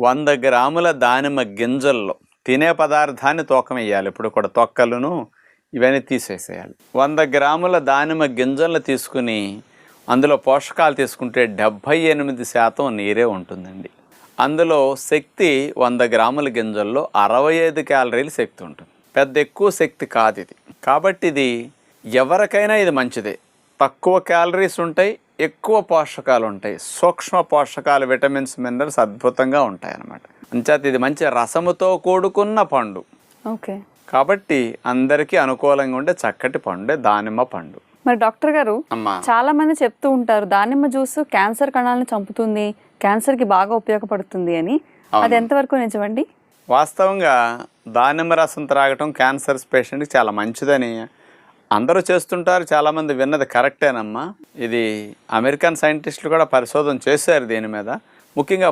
100 గ్రాముల దానిమ్మ గింజల్లో తినే పదార్థాన్ని తూకం వేయాలి. ఇప్పుడు కూడా తొక్కలను ఇవన్నీ తీసేసేయాలి. 100 గ్రాముల దానిమ్మ గింజలను తీసుకుని అందులో పోషకాలు తీసుకుంటే 78% నీరే ఉంటుందండి. అందులో శక్తి 100 గ్రాముల గింజల్లో 65 క్యాలరీలు శక్తి ఉంటుంది. పెద్ద ఎక్కువ శక్తి కాదు ఇది. కాబట్టి ఇది ఎవరికైనా ఇది మంచిదే. తక్కువ క్యాలరీస్ ఉంటాయి, ఎక్కువ పోషకాలు ఉంటాయి, సూక్ష్మ పోషకాలు, విటమిన్స్, మినరల్స్ అద్భుతంగా ఉంటాయి అన్నమాట. అంచేత ఇది మంచి రసముతో కూడుకున్న పండు. ఓకే. కాబట్టి అందరికీ అనుకూలంగా ఉండే చక్కటి పండే దానిమ్మ పండు. మరి డాక్టర్ గారు, అమ్మా, చాలా మంది చెప్తూ ఉంటారు దానిమ్మ జ్యూస్ క్యాన్సర్ కణాలను చంపుతుంది, క్యాన్సర్ కి బాగా ఉపయోగపడుతుంది అని. అది ఎంతవరకు నిజమండి? వాస్తవంగా దానిమ్మ రసం త్రాగటం క్యాన్సర్ పేషెంట్కి చాలా మంచిదని అందరూ చేస్తుంటారు. చాలామంది విన్నది కరెక్టేనమ్మా. ఇది అమెరికన్ సైంటిస్టులు కూడా పరిశోధన చేశారు దీని మీద. ముఖ్యంగా